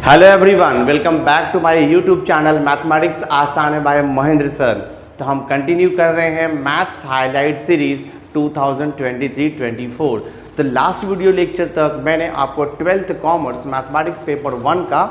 Hello everyone, welcome back to my YouTube channel mathematics आसान है bye Mahendra sir. तो हम कंटिन्यू कर रहे हैं मैथ्स हाईलाइट सीरीज 2023-24। तो लास्ट वीडियो लेक्चर तक मैंने आपको 12th कॉमर्स मैथमेटिक्स पेपर 1 का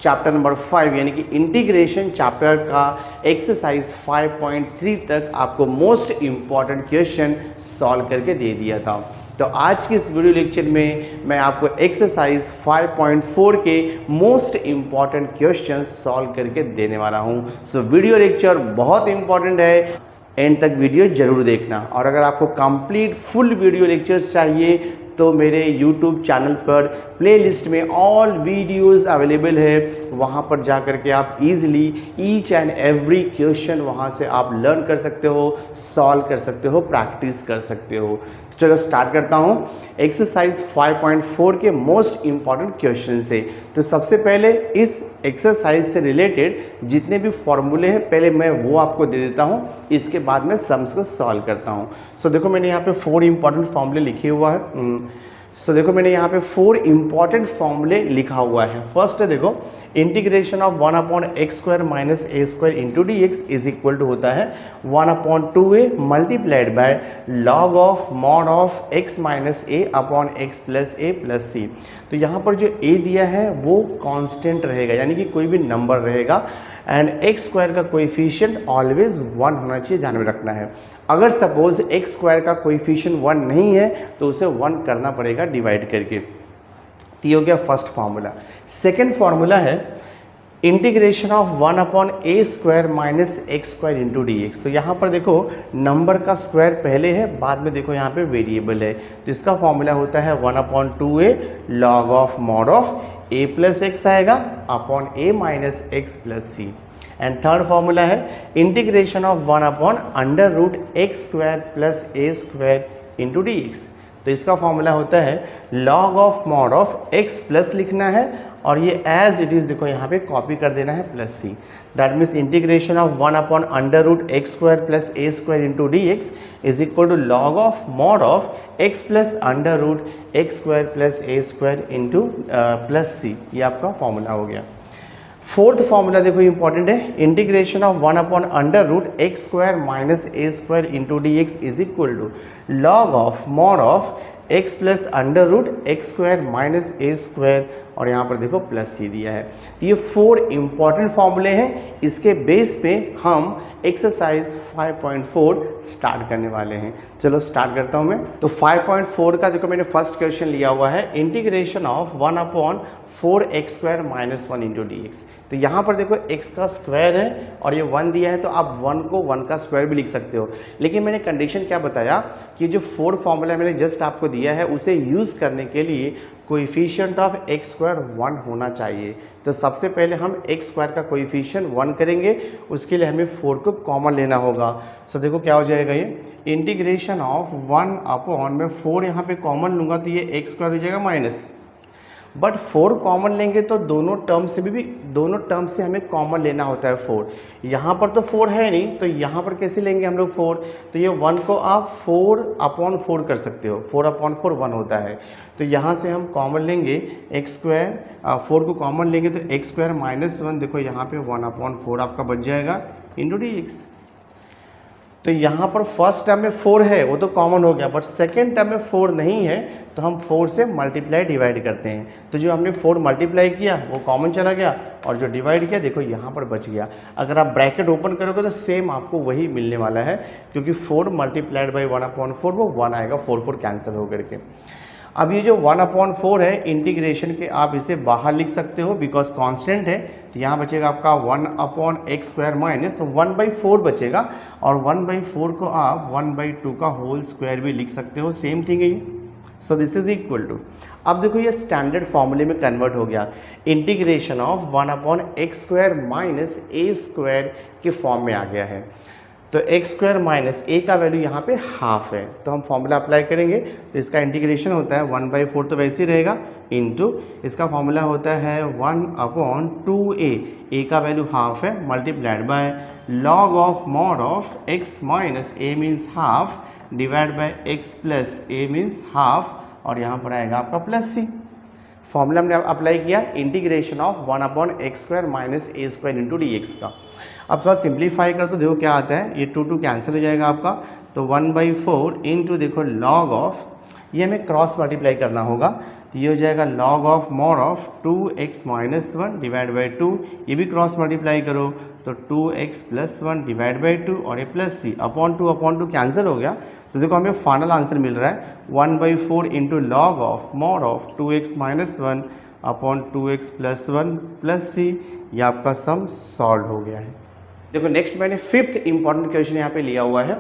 चैप्टर नंबर 5 यानी कि इंटीग्रेशन चैप्टर का एक्सरसाइज 5.3 तक आपको मोस्ट इम्पॉर्टेंट क्वेश्चन सॉल्व करके दे दिया था। तो आज की इस वीडियो लेक्चर में मैं आपको एक्सरसाइज 5.4 के मोस्ट इम्पॉर्टेंट क्वेश्चन सॉल्व करके देने वाला हूं। सो वीडियो लेक्चर बहुत इंपॉर्टेंट है, एंड तक वीडियो जरूर देखना। और अगर आपको कंप्लीट फुल वीडियो लेक्चर्स चाहिए तो मेरे YouTube चैनल पर प्लेलिस्ट में ऑल वीडियोस अवेलेबल है, वहाँ पर जा कर के आप easily each and every question वहाँ से आप लर्न कर सकते हो, सॉल्व कर सकते हो, प्रैक्टिस कर सकते हो। तो चलो स्टार्ट करता हूँ एक्सरसाइज 5.4 के मोस्ट इम्पॉर्टेंट क्वेश्चन से। तो सबसे पहले इस एक्सरसाइज से रिलेटेड जितने भी फॉर्मूले हैं पहले मैं वो आपको दे देता हूँ, इसके बाद मैं सम्स को सॉल्व करता हूँ। सो देखो मैंने यहाँ पे 4 इंपॉर्टेंट फॉर्मूले लिखे हुआ है। सो देखो मैंने यहाँ पे 4 इंपॉर्टेंट फॉर्मूले लिखा हुआ है। फर्स्ट है देखो, integration of 1/x² minus a² into d x is equal to होता है 1/2a multiplied by log of mod of x minus a upon x plus a plus c। तो यहाँ पर जो a दिया है वो कांस्टेंट रहेगा, यानी कि कोई भी नंबर रहेगा, एंड x² का कोएफिशिएंट ऑलवेज 1 होना चाहिए, ध्यान में रखना है। अगर सपोज x² का कोएफिशिएंट 1 नहीं है तो उसे 1 करना पड़ेगा डिवाइड करके। तो ये हो गया फर्स्ट फार्मूला। सेकेंड फार्मूला है integration of 1/a² minus x² into d x. तो यहाँ पर देखो नंबर का स्क्वायर पहले है, बाद में देखो यहाँ पे वेरिएबल है, तो इसका फॉर्मूला होता है 1/2a log of mod of a plus x आएगा upon a minus x plus C. And third formula है integration of 1/√x² plus a² into d x. तो इसका फॉर्मूला होता है log of mod of x plus लिखना है और ये एज इट इज़ देखो यहाँ पे कॉपी कर देना है plus C. That means integration of 1/√x² plus a² into d x is equal to log of mod of x plus √x² plus a² into plus C. ये आपका formula हो गया। फोर्थ फॉर्मूला देखो important है, integration of 1/√x² minus a² into d x is equal to log of mod of x plus √x² minus a² और यहाँ पर देखो प्लस सी दिया है। तो ये 4 इंपॉर्टेंट फॉर्मूले हैं, इसके बेस पे हम एक्सरसाइज 5.4 स्टार्ट करने वाले हैं। चलो स्टार्ट करता हूँ मैं। तो 5.4 का देखो मैंने फर्स्ट क्वेश्चन लिया हुआ है integration of 1/4x² minus 1 into d x. तो यहाँ पर देखो x का स्क्वायर है और ये 1 दिया है, तो आप 1 को 1 का स्क्वायर भी लिख सकते हो। लेकिन मैंने कंडीशन क्या बताया कि जो 4 फॉर्मूला मैंने जस्ट आपको दिया है उसे यूज़ करने के लिए कोएफिशिएंट ऑफ x² 1 होना चाहिए। तो सबसे पहले हम x² का कोएफिशिएंट 1 करेंगे, उसके लिए हमें 4 को कॉमन लेना होगा। सो देखो क्या हो जाएगा, ये इंटीग्रेशन ऑफ 1 अपॉन में 4 यहाँ पे कॉमन लूँगा तो ये x² हो जाएगा माइनस, बट 4 कॉमन लेंगे तो दोनों टर्म से हमें कॉमन लेना होता है 4। यहाँ पर तो 4 है नहीं, तो यहाँ पर कैसे लेंगे हम लोग 4? तो ये 1 को आप 4/4 कर सकते हो, 4/4 1 होता है। तो यहाँ से हम कॉमन लेंगे x², 4 को कॉमन लेंगे तो x² माइनस 1 देखो यहाँ पे 1/4 आपका बच जाएगा इंटू डी एक्स। तो यहाँ पर फर्स्ट टर्म में 4 है वो तो कॉमन हो गया, बट सेकेंड टर्म में 4 नहीं है तो हम 4 से मल्टीप्लाई डिवाइड करते हैं। तो जो हमने 4 मल्टीप्लाई किया वो कॉमन चला गया और जो डिवाइड किया देखो यहाँ पर बच गया। अगर आप ब्रैकेट ओपन करोगे तो सेम आपको वही मिलने वाला है, क्योंकि 4 मल्टीप्लाइड बाई 1/4 वो 1 आएगा, 4 कैंसिल हो करके। अब ये जो 1/4 है इंटीग्रेशन के आप इसे बाहर लिख सकते हो बिकॉज कांस्टेंट है। तो यहाँ बचेगा आपका 1/x² माइनस 1/4 बचेगा, और 1/4 को आप 1/2 का होल स्क्वायर भी लिख सकते हो, सेम थिंग है ये। So this is equal to, अब देखो ये स्टैंडर्ड फॉर्मूले में कन्वर्ट हो गया, integration of 1/x² minus a² के फॉर्म में आ गया है। तो x² माइनस a का वैल्यू यहाँ पे हाफ है, तो हम फॉर्मूला अप्लाई करेंगे तो इसका इंटीग्रेशन होता है 1/4 तो वैसे ही रहेगा, इंटू इसका फॉर्मूला होता है 1/2a, a का वैल्यू हाफ है, multiplied by log of mod of x minus a means half divide by x plus a means half, और यहाँ पर आएगा आपका प्लस सी। फॉर्मूला हमने अप्लाई किया integration of 1/x² minus a² into dx का। अब थोड़ा सिंप्लीफाई कर तो देखो क्या आता है, ये 2 कैंसिल हो जाएगा आपका, तो 1/4 इंटू देखो लॉग ऑफ, ये हमें क्रॉस मल्टीप्लाई करना होगा, तो ये हो जाएगा log of mode of 2x minus 1 divide by 2, ये भी क्रॉस मल्टीप्लाई करो तो 2x प्लस 1 डिवाइड बाई 2 और ये प्लस c अपॉन 2 कैंसिल हो गया। तो देखो हमें फाइनल आंसर मिल रहा है 1/4 into log of mode of 2x minus 1 upon 2x plus 1 plus c, ये आपका सम सॉल्व हो गया है। देखो नेक्स्ट मैंने 5th इंपॉर्टेंट क्वेश्चन यहाँ पे लिया हुआ है,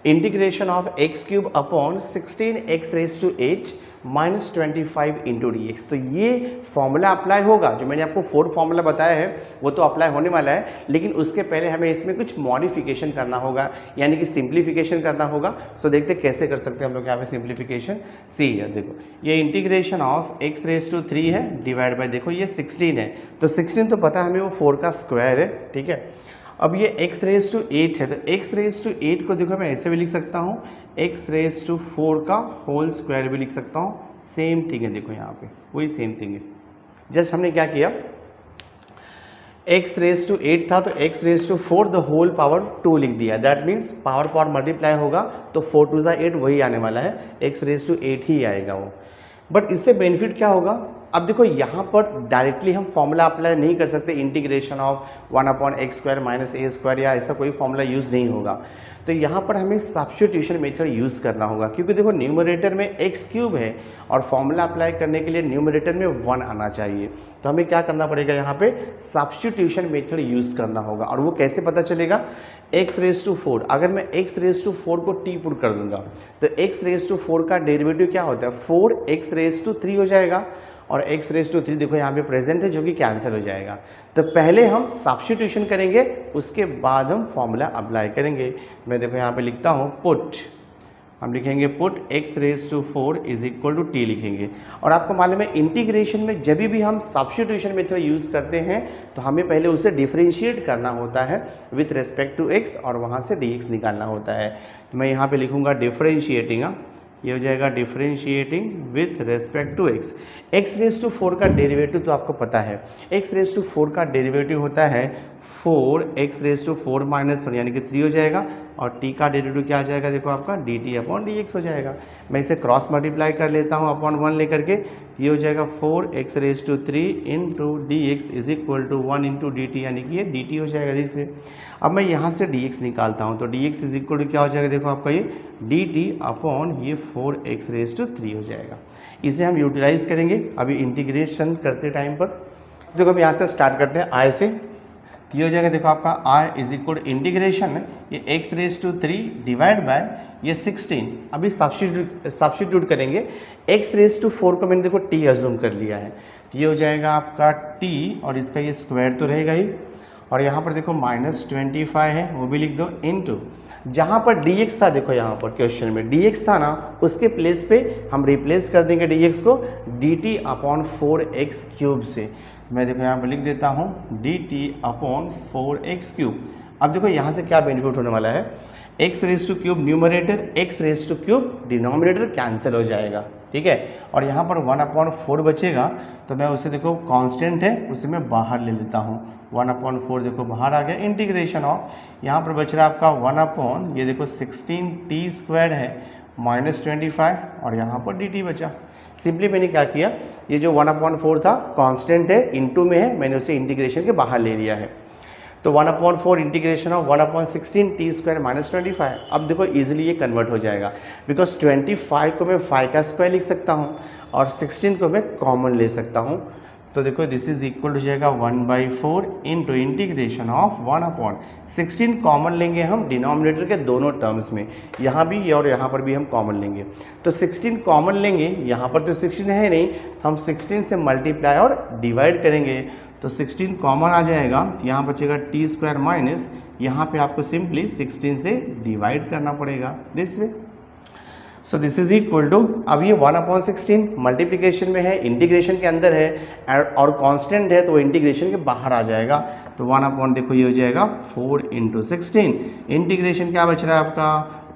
integration of x³ upon 16x⁸ minus 25 into dx। तो ये फॉर्मूला अप्लाई होगा, जो मैंने आपको 4 फॉर्मूला बताया है वो तो अप्लाई होने वाला है, लेकिन उसके पहले हमें इसमें कुछ मॉडिफिकेशन करना होगा, यानी कि सिंप्लीफिकेशन करना होगा। सो देखते कैसे कर सकते हैं हम लोग यहाँ पे सिंप्लीफिकेशन। सी है देखो, ये इंटीग्रेशन ऑफ x⁵ है डिवाइड बाई देखो ये 16 है, तो 16 तो पता है हमें वो 4 का स्क्वायर है, ठीक है। अब ये x⁸ है, तो x⁸ को देखो मैं ऐसे भी लिख सकता हूँ, x⁴ का होल स्क्वायर भी लिख सकता हूँ, सेम थिंग है देखो यहाँ पे वही सेम थिंग है। जस्ट हमने क्या किया, x⁸ था तो x⁴ द होल पावर 2 लिख दिया, दैट मीन्स पावर मल्टीप्लाई होगा तो 4 2 8 वही आने वाला है, x⁸ ही आएगा वो। बट इससे बेनिफिट क्या होगा, अब देखो यहाँ पर डायरेक्टली हम फॉर्मूला अप्लाई नहीं कर सकते, integration of 1/x² minus a² या ऐसा कोई फॉर्मूला यूज़ नहीं होगा, तो यहाँ पर हमें सब्स्टिट्यूशन मेथड यूज़ करना होगा, क्योंकि देखो न्यूमरेटर में x³ है और फॉर्मूला अप्लाई करने के लिए न्यूमरेटर में 1 आना चाहिए, तो हमें क्या करना पड़ेगा, यहाँ पे सब्स्टिट्यूशन मेथड यूज़ करना होगा। और वो कैसे पता चलेगा, x⁴, अगर मैं x⁴ को t पुट कर दूंगा तो x⁴ का डेरिवेटिव क्या होता है, 4x⁵ हो जाएगा, और x⁵ देखो यहाँ पे प्रेजेंट है जो कि कैंसिल हो जाएगा। तो पहले हम सब्स्टिट्यूशन करेंगे, उसके बाद हम फॉर्मूला अप्लाई करेंगे। मैं देखो यहाँ पे लिखता हूँ पुट, हम लिखेंगे put x⁴ is equal to t लिखेंगे। और आपको मालूम है इंटीग्रेशन में जब भी हम सब्स्टिट्यूशन मेथड यूज़ करते हैं तो हमें पहले उसे डिफरेंशिएट करना होता है विथ रिस्पेक्ट टू x, और वहाँ से dx निकालना होता है। तो मैं यहाँ पे लिखूँगा डिफरेंशिएटिंग, ये हो जाएगा differentiating with respect to x। x⁴ का डेरिवेटिव तो आपको पता है, x⁴ का डेरिवेटिव होता है 4x⁴ माइनस 1 यानी कि 3 हो जाएगा, और t का डेरिवेटिव क्या आ जाएगा, देखो आपका dt अपॉन dx हो जाएगा। मैं इसे क्रॉस मल्टीप्लाई कर लेता हूँ अपॉन 1 लेकर के, ये हो जाएगा 4x⁵ into dx is equal to 1 into dt, यानी कि ये dt हो जाएगा जिससे। अब मैं यहाँ से dx निकालता हूँ, तो dx इज इक्वल टू क्या हो जाएगा, देखो आपका ये dt अपॉन ये 4x⁵ हो जाएगा। इसे हम यूटिलाइज करेंगे अभी इंटीग्रेशन करते टाइम पर। देखो हम यहाँ से स्टार्ट करते हैं i से, ये हो जाएगा देखो आपका i is equal to integration ये x⁵ डिवाइड बाय ये 16, अभी सब्स्टिट्यूट करेंगे। x⁴ को मैंने देखो t अज्यूम कर लिया है, ये हो जाएगा आपका t, और इसका ये स्क्वायर तो रहेगा ही, और यहाँ पर देखो -25 है वो भी लिख दो, इनटू जहाँ पर dx था, देखो यहाँ पर क्वेश्चन में dx था ना, उसके प्लेस पे हम रिप्लेस कर देंगे dx को dt अपॉन 4x³ से। मैं देखो यहाँ पर लिख देता हूँ dt अपॉन 4x³। अब देखो यहाँ से क्या बेनिफिट होने वाला है, x⁵ numerator x⁵ denominator cancel हो जाएगा, ठीक है। और यहाँ पर 1/4 बचेगा, तो मैं उसे देखो कांस्टेंट है उसे मैं बाहर ले लेता हूँ, 1/4 देखो बाहर आ गया। इंटीग्रेशन ऑफ यहाँ पर बच रहा है आपका 1 ये देखो 16t² है माइनस 25, और यहाँ पर dt बचा। सिंपली मैंने क्या किया, ये जो 1/4 था कांस्टेंट है, इनटू में है, मैंने उसे इंटीग्रेशन के बाहर ले लिया है। तो 1/4 इंटीग्रेशन ऑफ 1/16t² माइनस 25। अब देखो इजीली ये कन्वर्ट हो जाएगा, बिकॉज 25 को मैं 5 का स्क्वायर लिख सकता हूँ और 16 को मैं कॉमन ले सकता हूँ। तो देखो दिस इज इक्वल हो जाएगा 1/4 इंटू इंटीग्रेशन ऑफ 1/16 कॉमन लेंगे हम डिनोमिनेटर के दोनों टर्म्स में, यहाँ भी और यहाँ पर भी हम कॉमन लेंगे। तो 16 कॉमन लेंगे, यहाँ पर तो 16 है नहीं, तो हम 16 से मल्टीप्लाई और डिवाइड करेंगे, तो 16 कॉमन आ जाएगा, तो यहाँ बचेगा t² माइनस, यहाँ पे आपको सिंपली 16 से डिवाइड करना पड़ेगा this way. So this is equal to, अब ये 1/16 मल्टीप्लिकेशन में है, इंटीग्रेशन के अंदर है और कांस्टेंट है, तो वो इंटीग्रेशन के बाहर आ जाएगा। तो 1/ देखो ये हो जाएगा 4 × 16, इंटीग्रेशन क्या बच रहा है आपका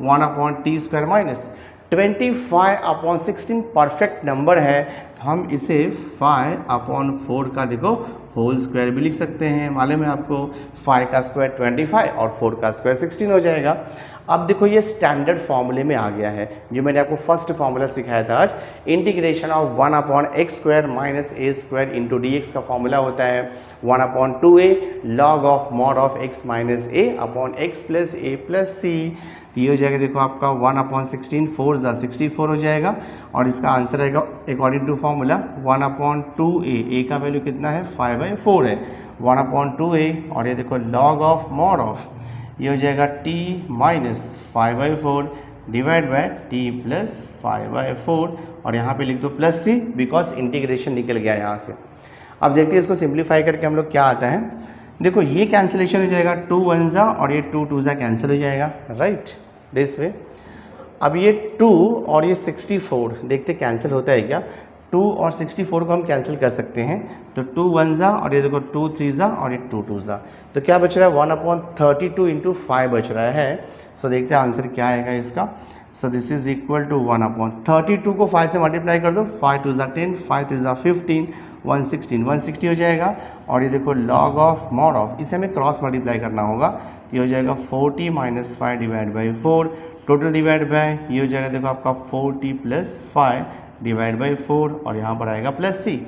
1/t² माइनस 25/16 परफेक्ट नंबर है, तो हम इसे 5/4 का देखो होल स्क्वायर भी लिख सकते हैं। मालूम है आपको 5 का स्क्वायर 25 और 4 का स्क्वायर 16 हो जाएगा। अब देखो ये स्टैंडर्ड फॉर्मूले में आ गया है, जो मैंने आपको फर्स्ट फॉर्मूला सिखाया था आज, integration of 1/x² minus a² into dx का फॉर्मूला होता है 1/2a log of mod of x minus a upon x plus a plus c। तो ये हो जाएगा देखो आपका 1/16 4 ज़ा 64 हो जाएगा, और इसका आंसर आएगा according to formula 1/2a। a का वैल्यू कितना है 5/4 है, 1/2a, और ये देखो log ऑफ मॉड ऑफ, ये हो जाएगा t minus 5/4 divide by t plus 5/4, और यहाँ पे लिख दो प्लस c बिकॉज इंटीग्रेशन निकल गया यहाँ से। अब देखते हैं इसको सिंप्लीफाई करके हम लोग क्या आता है। देखो ये कैंसिलेशन हो जाएगा 2 1 ज़ा और ये 2 2 ज़ा कैंसिल हो जाएगा, राइट दिस वे। अब ये 2 और ये 64 देखते कैंसिल होता है क्या। 2 और 64 को हम कैंसिल कर सकते हैं, तो 2 1 ज़ा और ये देखो 2 3 ज़ा और ये 2 2 ज़ा, तो क्या बच रहा है 1/32 इंटू 5 बच रहा है। सो देखते हैं आंसर क्या आएगा इसका। So this is equal to 1/32 को 5 से मल्टीप्लाई कर दो, 5 2 ज़ा 10, 5 3 ज़ा 15, 160 हो जाएगा, और ये देखो log ऑफ मॉड ऑफ, इसे हमें क्रॉस मल्टीप्लाई करना होगा, तो ये हो जाएगा 40 minus 5 divide by 4, total divide by ये हो जाएगा देखो आपका 40 प्लस 5 डिवाइड बाई 4, और यहाँ पर आएगा प्लस c।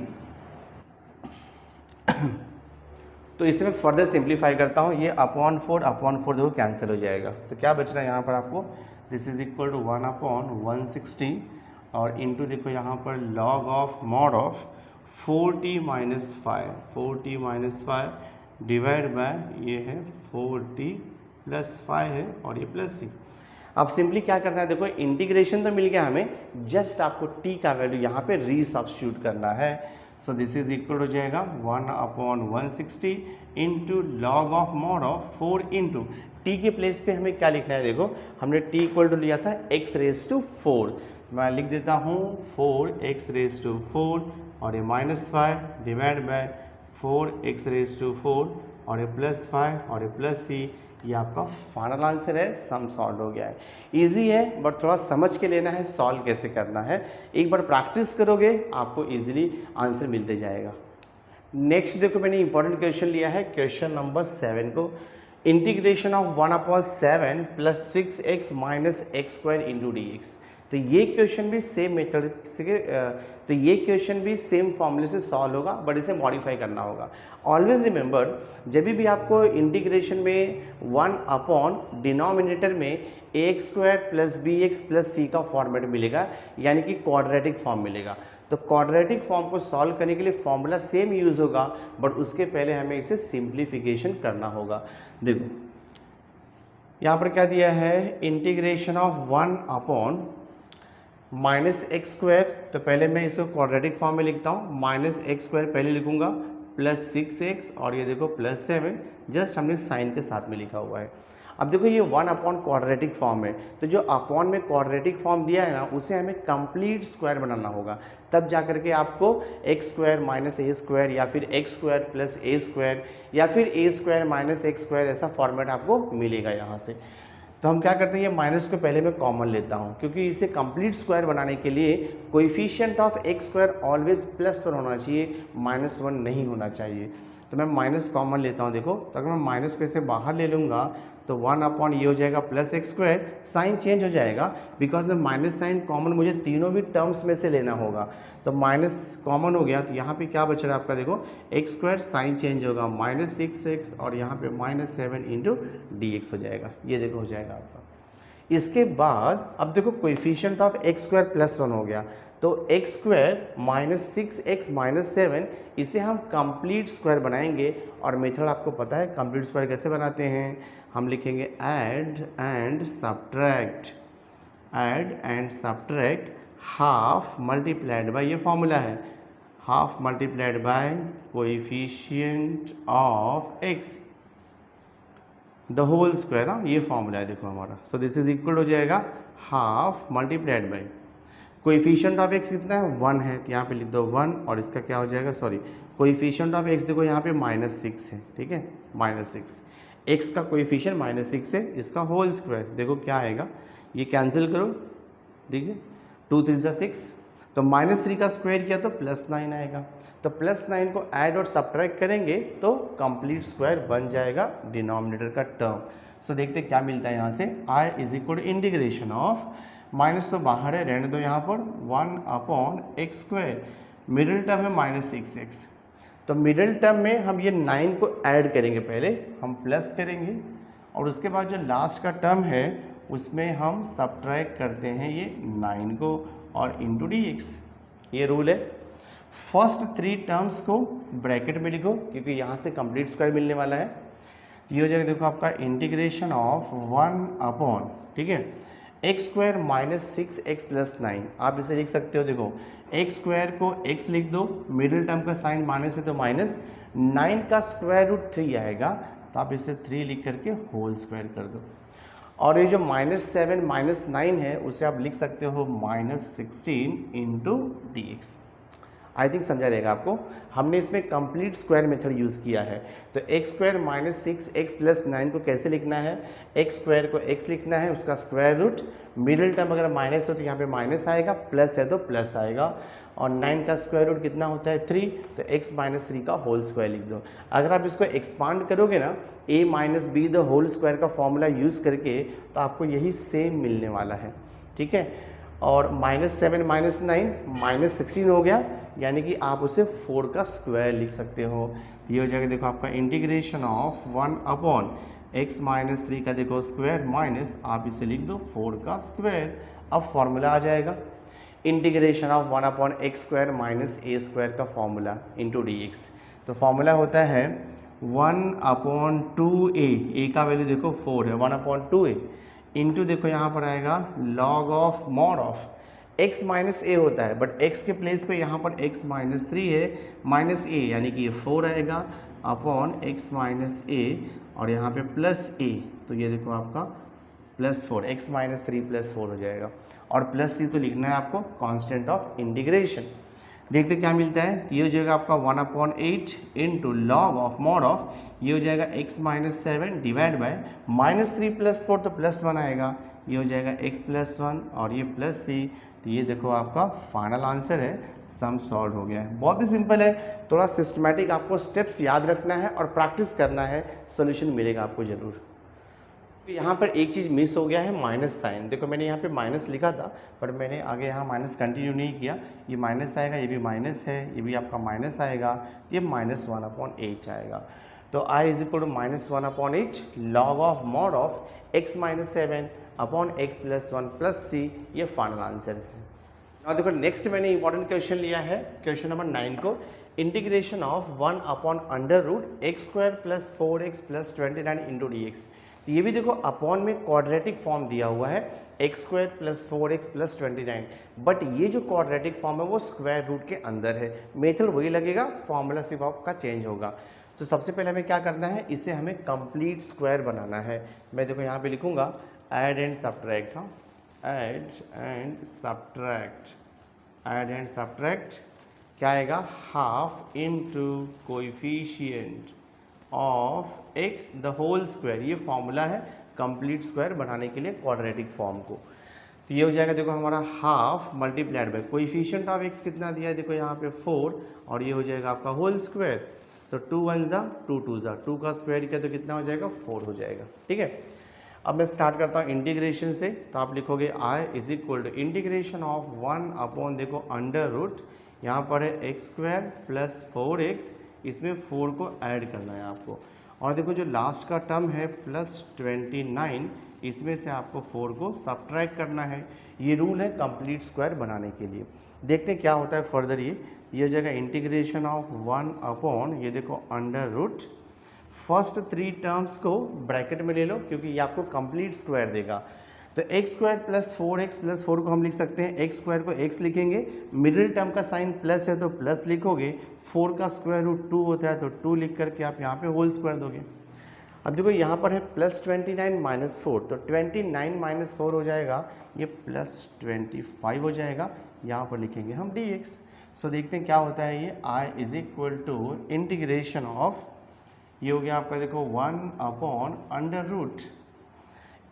तो इसे मैं फर्दर सिंप्लीफाई करता हूँ, ये अपॉन 4 देखो कैंसिल हो जाएगा, तो क्या बच रहा है यहाँ पर आपको, दिस इज इक्वल टू 1/160, और इंटू देखो यहाँ पर log of mod of 40 minus 5 divide by ये है 40 प्लस 5 है, और ये प्लस c। अब सिंपली क्या करना है, देखो इंटीग्रेशन तो मिल गया हमें, जस्ट आपको t का वैल्यू यहाँ पे रीसब्स्टिट्यूट करना है। सो दिस इज इक्वल हो जाएगा 1/160 into log of mod of 4 into T के प्लेस पे हमें क्या लिखना है, देखो हमने t इक्वल टू लिया था x⁴, मैं लिख देता हूँ 4x⁴, और ये -5 डिवाइड बाय 4x⁴, और ये +5 और ये प्लस c। ये आपका फाइनल आंसर है, सम सॉल्व हो गया है। इजी है बट थोड़ा समझ के लेना है सॉल्व कैसे करना है, एक बार प्रैक्टिस करोगे आपको इजीली आंसर मिलते जाएगा। नेक्स्ट देखो मैंने इंपॉर्टेंट क्वेश्चन लिया है, क्वेश्चन नंबर 7 को, integration of 1/7 plus 6x minus x² into dx। तो ये क्वेश्चन भी सेम मेथड से तो ये क्वेश्चन भी सेम फॉर्मूले से सॉल्व होगा, बट इसे मॉडिफाई करना होगा। ऑलवेज रिमेंबर, जब भी आपको इंटीग्रेशन में 1 डिनोमिनेटर में ax² plus bx plus c का फॉर्मेट मिलेगा, यानी कि क्वाड्रेटिक फॉर्म मिलेगा। तो क्वाड्रेटिक फॉर्म को सॉल्व करने के लिए फॉर्मूला सेम यूज़ होगा, बट उसके पहले हमें इसे सिंप्लीफिकेशन करना होगा। देखो यहाँ पर क्या दिया है, इंटीग्रेशन ऑफ 1 माइनस x², तो पहले मैं इसको क्वाड्रेटिक फॉर्म में लिखता हूँ, -x² पहले लिखूंगा, प्लस 6x, और ये देखो प्लस 7, जस्ट हमने साइन के साथ में लिखा हुआ है। अब देखो ये 1 क्वाड्रेटिक फॉर्म है, तो जो अपॉन में क्वाड्रेटिक फॉर्म दिया है ना, उसे हमें कंप्लीट स्क्वायर बनाना होगा, तब जा करके आपको x² माइनस a² या फिर x² प्लस a² या फिर a² माइनस x² ऐसा फॉर्मेट आपको मिलेगा यहाँ से। तो हम क्या करते हैं, ये माइनस को पहले मैं कॉमन लेता हूँ, क्योंकि इसे कंप्लीट स्क्वायर बनाने के लिए कोएफिशिएंट ऑफ x² ऑलवेज +1 होना चाहिए, -1 नहीं होना चाहिए। तो मैं माइनस कॉमन लेता हूँ। देखो, तो अगर मैं माइनस को ऐसे बाहर ले लूँगा तो 1 ये हो जाएगा प्लस x², साइन चेंज हो जाएगा बिकॉज में माइनस साइन कॉमन मुझे तीनों भी टर्म्स में से लेना होगा। तो माइनस कॉमन हो गया, तो यहाँ पे क्या बच रहा है आपका, देखो x² साइन चेंज होगा -6x, और यहाँ पे -7 इंटू dx हो जाएगा, ये देखो हो जाएगा आपका। इसके बाद अब देखो कोएफिशिएंट ऑफ x² +1 हो गया, तो x² -6x -7 इसे हम कंप्लीट स्क्वायर बनाएंगे, और मेथड आपको पता है कंप्लीट स्क्वायर कैसे बनाते हैं, हम लिखेंगे add and subtract half multiplied by, ये फॉर्मूला है, half multiplied by coefficient of x the whole square, ये फॉर्मूला है देखो हमारा। सो दिस इज इक्वल हो जाएगा half multiplied by coefficient of x कितना है, 1 है, तो यहाँ पे लिख दो 1, और इसका क्या हो जाएगा, सॉरी कोएफिशिएंट ऑफ x देखो यहाँ पे -6 है, ठीक है, -6, x का कोएफिशिएंट -6 है, इसका होल स्क्वायर देखो क्या आएगा, ये कैंसिल करो, देखिए 2 3 जा 6, तो -3 का स्क्वायर किया तो +9 आएगा। तो +9 को ऐड और सब्ट्रैक्ट करेंगे तो कंप्लीट स्क्वायर बन जाएगा डिनोमिनेटर का टर्म। सो देखते क्या मिलता है यहाँ से, i is equal to integration of, minus तो बाहर है रहने दो यहाँ पर, 1/x², मिडिल टर्म है -6x। तो मिडिल टर्म में हम ये 9 को ऐड करेंगे, पहले हम प्लस करेंगे और उसके बाद जो लास्ट का टर्म है उसमें हम सब्ट्रैक्ट करते हैं ये 9 को और इंटू dx। ये रूल है। फर्स्ट 3 टर्म्स को ब्रैकेट में लिखो क्योंकि यहाँ से कंप्लीट स्क्वायर मिलने वाला है। तो ये हो जाएगा देखो आपका इंटीग्रेशन ऑफ 1 ठीक है x² - 6x + 9। आप इसे लिख सकते हो, देखो x² को x लिख दो, मिडिल टर्म का साइन माइनस है तो माइनस, 9 का स्क्वायर रूट 3 आएगा तो आप इसे 3 लिख करके होल स्क्वायर कर दो। और ये जो -7 - 9 है उसे आप लिख सकते हो -16 इंटू dx। आई थिंक समझा देगा आपको। हमने इसमें कंप्लीट स्क्वायर मेथड यूज़ किया है। तो x² - 6x + 9 को कैसे लिखना है, x² को x लिखना है, उसका स्क्वायर रूट, मिडिल टर्म अगर माइनस हो तो यहाँ पे माइनस आएगा, प्लस है तो प्लस आएगा, और 9 का स्क्वायर रूट कितना होता है 3, तो x - 3 का होल स्क्वायर लिख दो। अगर आप इसको एक्सपांड करोगे ना a - b the whole square का फॉर्मूला यूज़ करके तो आपको यही सेम मिलने वाला है, ठीक है। और -7 - 9 -16 हो गया, यानी कि आप उसे 4 का स्क्वायर लिख सकते हो। तो ये हो जाएगा देखो आपका इंटीग्रेशन ऑफ 1/x - 3 का देखो स्क्वायर माइनस आप इसे लिख दो 4 का स्क्वायर। अब फॉर्मूला आ जाएगा इंटीग्रेशन ऑफ 1/x² - a² का फॉर्मूला इंटू dx। तो फॉर्मूला होता है 1/2a, a का वैल्यू देखो 4 है, 1/2a इंटू देखो यहाँ पर आएगा log of mod of x - a होता है, बट x के प्लेस पे यहाँ पर x - 3 है, माइनस a यानी कि ये 4 आएगा अपॉन x - a और यहाँ पे प्लस a, तो ये देखो आपका +4, x - 3 +4 हो जाएगा, और प्लस c तो लिखना है आपको कांस्टेंट ऑफ इंटीग्रेशन। देखते क्या मिलता है, ये हो जाएगा आपका 1/8 into log of mod of, ये हो जाएगा x - 7 डिवाइड बाय -3 + 4 तो +1 आएगा, ये हो जाएगा x + 1 और ये प्लस c। तो ये देखो आपका फाइनल आंसर है, सम सॉल्व हो गया है। बहुत ही सिंपल है, थोड़ा सिस्टमैटिक आपको स्टेप्स याद रखना है और प्रैक्टिस करना है, सॉल्यूशन मिलेगा आपको ज़रूर। यहाँ पर एक चीज़ मिस हो गया है, माइनस साइन। देखो मैंने यहाँ पे माइनस लिखा था पर मैंने आगे यहाँ माइनस कंटिन्यू नहीं किया, ये माइनस आएगा, ये भी माइनस है, ये भी आपका माइनस आएगा, ये -1/8 आएगा। तो i is equal to -1/8 log of mod of x - 7 upon x + 1 + c, ये फाइनल आंसर है। और देखो नेक्स्ट मैंने इंपॉर्टेंट क्वेश्चन लिया है, क्वेश्चन नंबर 9 को, integration of 1/√x² + 4x + 29 into dx। तो ये भी देखो अपॉन में क्वाड्रेटिक फॉर्म दिया हुआ है x² + 4x + 29, बट ये जो क्वाड्रेटिक फॉर्म है वो स्क्वायर रूट के अंदर है, मेथड वही लगेगा, फॉर्मूला सिर्फ आपका चेंज होगा। तो सबसे पहले हमें क्या करना है, इसे हमें कंप्लीट स्क्वायर बनाना है। मैं देखो यहाँ पे लिखूँगा ऐड एंड सब्ट्रैक्ट, हाँ ऐड एंड सब्ट्रैक्ट क्या आएगा, half into coefficient of x the whole square, ये फॉर्मूला है कंप्लीट स्क्वायर बनाने के लिए क्वाड्रेटिक फॉर्म को। तो ये हो जाएगा देखो हमारा half multiplied by coefficient of x कितना दिया है, देखो यहाँ पे 4 और ये हो जाएगा आपका होल स्क्वायर। तो 2 1 ज़ा 2 2 ज़ा 2 का स्क्वायर किया तो कितना हो जाएगा 4 हो जाएगा, ठीक है। अब मैं स्टार्ट करता हूँ इंटीग्रेशन से। तो आप लिखोगे i is equal to integration of 1 देखो अंडर रूट, यहाँ पर है x² + 4x, इसमें 4 को ऐड करना है आपको, और देखो जो लास्ट का टर्म है +29, इसमें से आपको 4 को सब्ट्रैक्ट करना है। ये रूल है कंप्लीट स्क्वायर बनाने के लिए। देखते हैं क्या होता है फर्दर। ये हो जाएगा इंटीग्रेशन ऑफ 1 ये देखो अंडर रूट, फर्स्ट 3 टर्म्स को ब्रैकेट में ले लो क्योंकि ये आपको कंप्लीट स्क्वायर देगा। तो x² + 4x + 4 को हम लिख सकते हैं, x² को x लिखेंगे, मिडिल टर्म का साइन प्लस है तो प्लस लिखोगे, 4 का स्क्वायर रूट 2 होता है तो 2 लिख करके आप यहाँ पे होल स्क्वायर दोगे। अब देखो यहाँ पर है +29 - 4, तो 29 - 4 हो जाएगा, ये +25 हो जाएगा, यहाँ पर लिखेंगे हम dx। सो देखते हैं क्या होता है। ये i is equal to integration of, ये हो गया आपका देखो 1/√,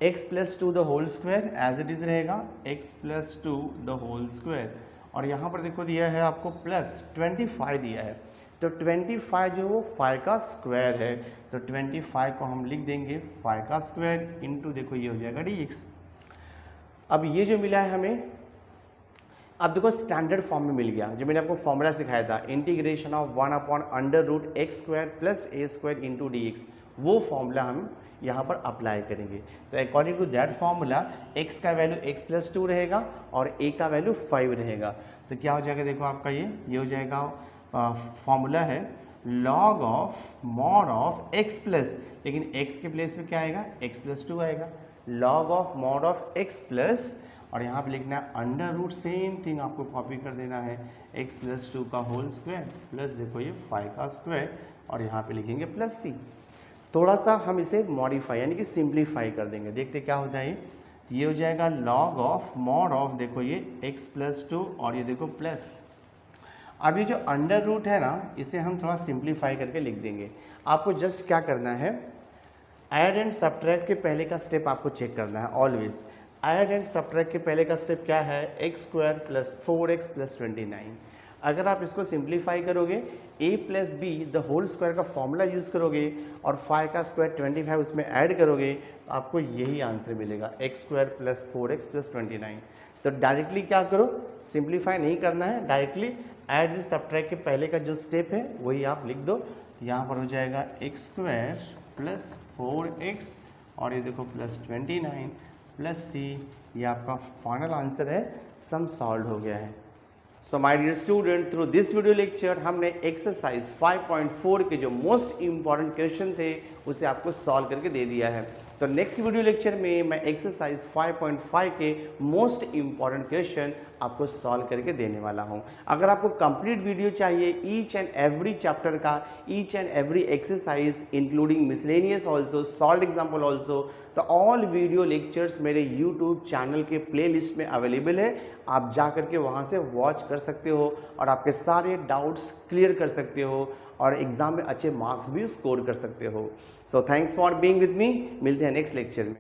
x plus two the whole square as it is रहेगा, x plus two the whole square, और यहाँ पर देखो दिया है आपको प्लस 25 दिया है, तो 25 जो वो 5 का स्क्वायर है, तो 25 को हम लिख देंगे 5 का स्क्वायर इंटू देखो ये हो जाएगा dx। अब ये जो मिला है हमें, अब देखो स्टैंडर्ड फॉर्म में मिल गया, जो मैंने आपको फॉर्मूला सिखाया था integration of 1/√x² plus a² into dx, वो फॉर्मूला हम यहाँ पर अप्लाई करेंगे। तो according to that formula x का वैल्यू x प्लस 2 रहेगा और a का वैल्यू 5 रहेगा। तो क्या हो जाएगा देखो आपका ये हो जाएगा फॉर्मूला है log of mod of x plus, लेकिन x के प्लेस में क्या आएगा, x प्लस 2 आएगा, log of mod of x plus, और यहाँ पे लिखना है अंडर रूट, सेम थिंग आपको कॉपी कर देना है, x प्लस 2 का होल स्क्वायर प्लस देखो ये 5 का स्क्वायर, और यहाँ पे लिखेंगे प्लस c। थोड़ा सा हम इसे मॉडिफाई यानी कि सिंप्लीफाई कर देंगे, देखते क्या होता है। ये हो जाएगा log ऑफ मॉड ऑफ देखो ये x प्लस 2 और ये देखो प्लस। अब ये जो अंडर रूट है ना, इसे हम थोड़ा सिंप्लीफाई करके लिख देंगे। आपको जस्ट क्या करना है, ऐड एंड सब्ट्रैक्ट के पहले का स्टेप आपको चेक करना है ऑलवेज। ऐड एंड सब्ट्रैक्ट के पहले का स्टेप क्या है, x² प्लस 4x प्लस 29। अगर आप इसको सिंप्लीफाई करोगे, a plus b the whole square का फॉर्मूला यूज़ करोगे और 5 का स्क्वायर 25 उसमें ऐड करोगे, तो आपको यही आंसर मिलेगा, x² प्लस 4x प्लस 29। तो डायरेक्टली क्या करो, सिंप्लीफाई नहीं करना है, डायरेक्टली ऐड एंड सब्ट्रैक्ट के पहले का जो स्टेप है वही आप लिख दो। यहाँ पर हो जाएगा x² प्लस 4x और ये देखो प्लस 29 प्लस c, ये आपका फाइनल आंसर है, सम सॉल्व हो गया है। So my dear student, through this video lecture हमने एक्सरसाइज 5.4 के जो मोस्ट इंपॉर्टेंट क्वेश्चन थे उसे आपको सॉल्व करके दे दिया है। तो नेक्स्ट वीडियो लेक्चर में मैं एक्सरसाइज 5.5 के मोस्ट इंपॉर्टेंट क्वेश्चन आपको सॉल्व करके देने वाला हूं। अगर आपको कंप्लीट वीडियो चाहिए ईच एंड एवरी चैप्टर का, each and every exercise including miscellaneous also, solve example also, तो ऑल वीडियो लेक्चर्स मेरे यूट्यूब चैनल के प्लेलिस्ट में अवेलेबल है। आप जा करके वहाँ से वॉच कर सकते हो और आपके सारे डाउट्स क्लियर कर सकते हो और एग्जाम में अच्छे मार्क्स भी स्कोर कर सकते हो। So thanks for being with me, मिलते हैं नेक्स्ट लेक्चर में।